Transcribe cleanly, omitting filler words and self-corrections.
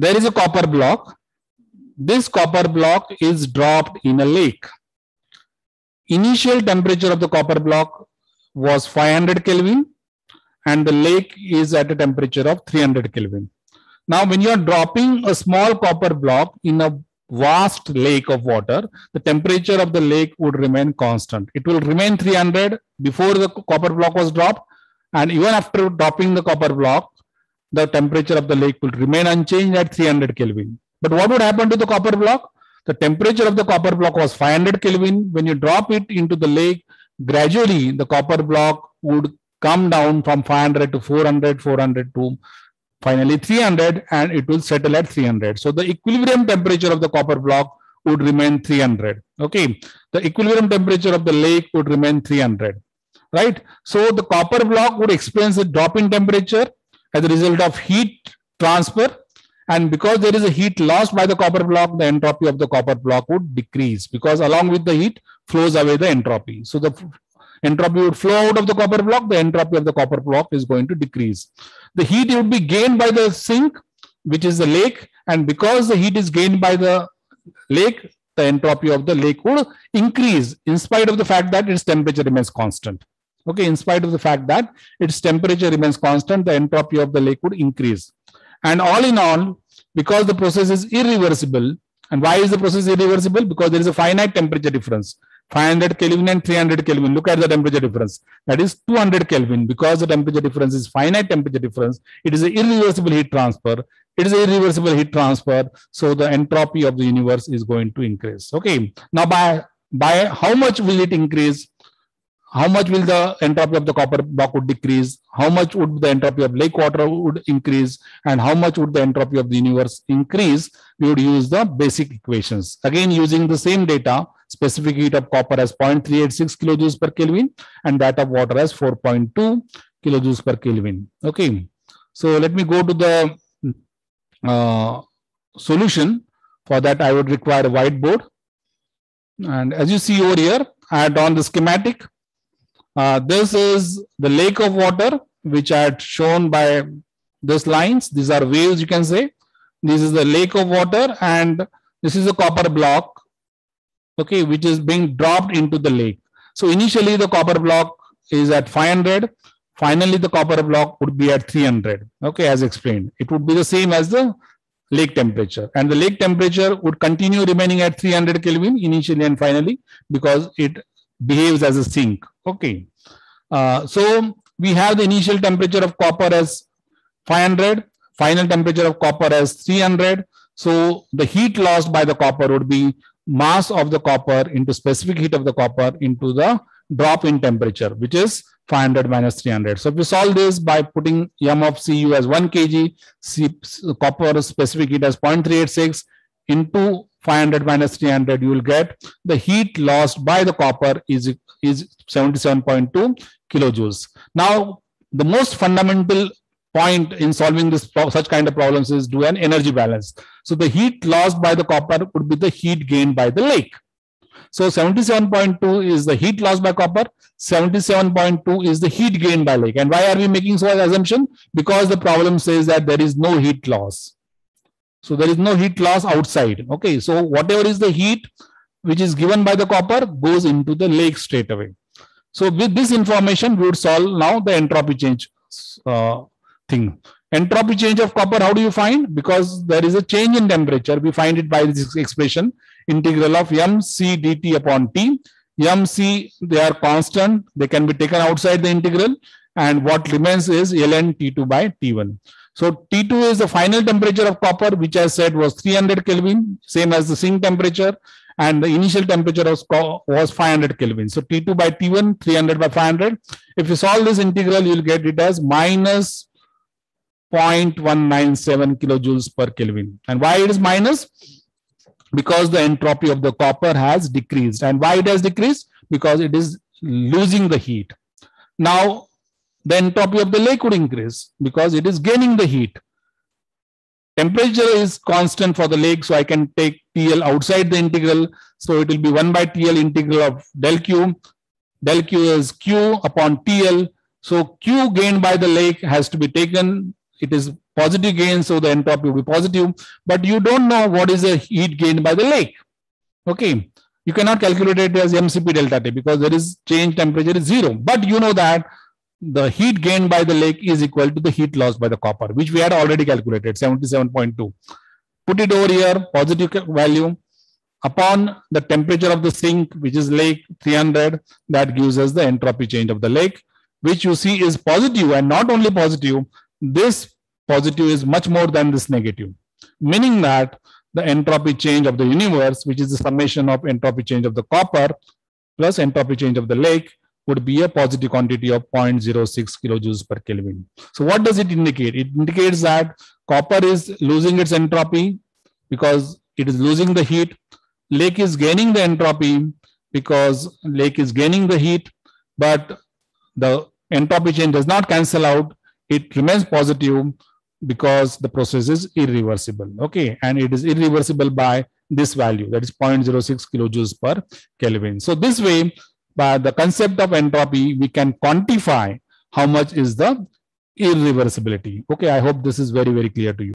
there is a copper block. This copper block is dropped in a lake. Initial temperature of the copper block was 500 Kelvin and the lake is at a temperature of 300 Kelvin. Now, when you are dropping a small copper block in a vast lake of water, the temperature of the lake would remain constant. It will remain 300 before the copper block was dropped, and even after dropping the copper block, the temperature of the lake will remain unchanged at 300 Kelvin. But what would happen to the copper block? The temperature of the copper block was 500 Kelvin. When you drop it into the lake, gradually the copper block would come down from 500 to 400, 400 to finally 300, and it will settle at 300. So the equilibrium temperature of the copper block would remain 300. Okay, the equilibrium temperature of the lake would remain 300. Right. So the copper block would experience a drop in temperature as a result of heat transfer, and because there is a heat lost by the copper block, the entropy of the copper block would decrease, because along with the heat flows away the entropy. So the entropy would flow out of the copper block, the entropy of the copper block is going to decrease. The heat would be gained by the sink, which is the lake, and because the heat is gained by the lake, the entropy of the lake would increase in spite of the fact that its temperature remains constant. Okay, in spite of the fact that its temperature remains constant, the entropy of the lake would increase. And all in all, because the process is irreversible, and why is the process irreversible? Because there is a finite temperature difference. 500 Kelvin and 300 Kelvin. Look at the temperature difference. That is 200 Kelvin. Because the temperature difference is finite temperature difference, it is an irreversible heat transfer. It is an irreversible heat transfer. So the entropy of the universe is going to increase. Okay. Now, by how much will it increase? How much will the entropy of the copper block would decrease? How much would the entropy of lake water would increase? And how much would the entropy of the universe increase? We would use the basic equations. Again, using the same data, specific heat of copper as 0.386 kilojoules per Kelvin and that of water as 4.2 kilojoules per Kelvin. Okay. So let me go to the solution. For that, I would require a whiteboard. And as you see over here, I had drawn the schematic. This is the lake of water, which I had shown by these lines. These are waves, you can say. This is the lake of water, and this is a copper block, okay, which is being dropped into the lake. So initially the copper block is at 500. Finally, the copper block would be at 300. Okay, as explained. It would be the same as the lake temperature. And the lake temperature would continue remaining at 300 Kelvin initially and finally, because it behaves as a sink. Okay. So we have the initial temperature of copper as 500, final temperature of copper as 300. So the heat lost by the copper would be mass of the copper into specific heat of the copper into the drop in temperature, which is 500 minus 300. So if we solve this by putting m of Cu as 1 kg, copper specific heat as 0.386 into 500 minus 300, you will get the heat lost by the copper is 77.2 kilojoules. Now, the most fundamental point in solving this such kind of problems is do an energy balance. So the heat lost by the copper would be the heat gained by the lake. So 77.2 is the heat lost by copper, 77.2 is the heat gained by lake. And why are we making such assumption? Because the problem says that there is no heat loss. So there is no heat loss outside. Okay, so whatever is the heat which is given by the copper goes into the lake straight away. So with this information, we would solve now the entropy change thing. Entropy change of copper, how do you find? Because there is a change in temperature. We find it by this expression, integral of mc dt upon t. mc, they are constant. They can be taken outside the integral. And what remains is ln T2 by T1. So T2 is the final temperature of copper, which I said was 300 Kelvin, same as the sink temperature. And the initial temperature was 500 Kelvin. So T2 by T1, 300 by 500. If you solve this integral, you'll get it as minus 0.197 kilojoules per Kelvin. And why it is minus? Because the entropy of the copper has decreased. And why it has decreased? Because it is losing the heat. Now, the entropy of the lake would increase because it is gaining the heat. Temperature is constant for the lake, so I can take TL outside the integral. So it will be 1 by TL integral of del Q. Del Q is Q upon TL. So Q gained by the lake has to be taken it is positive gain, so the entropy will be positive, but you don't know what is the heat gained by the lake. Okay, you cannot calculate it as MCP delta T because there is change temperature is 0, but you know that the heat gained by the lake is equal to the heat lost by the copper, which we had already calculated, 77.2. Put it over here, positive value upon the temperature of the sink, which is lake 300, that gives us the entropy change of the lake, which you see is positive, and not only positive, this positive is much more than this negative, meaning that the entropy change of the universe, which is the summation of entropy change of the copper plus entropy change of the lake, would be a positive quantity of 0.06 kilojoules per Kelvin. So what does it indicate? It indicates that copper is losing its entropy because it is losing the heat. Lake is gaining the entropy because lake is gaining the heat, but the entropy change does not cancel out. It remains positive because the process is irreversible. Okay, and it is irreversible by this value, that is 0.06 kilojoules per Kelvin. So this way, by the concept of entropy, we can quantify how much is the irreversibility. Okay, I hope this is very, very clear to you.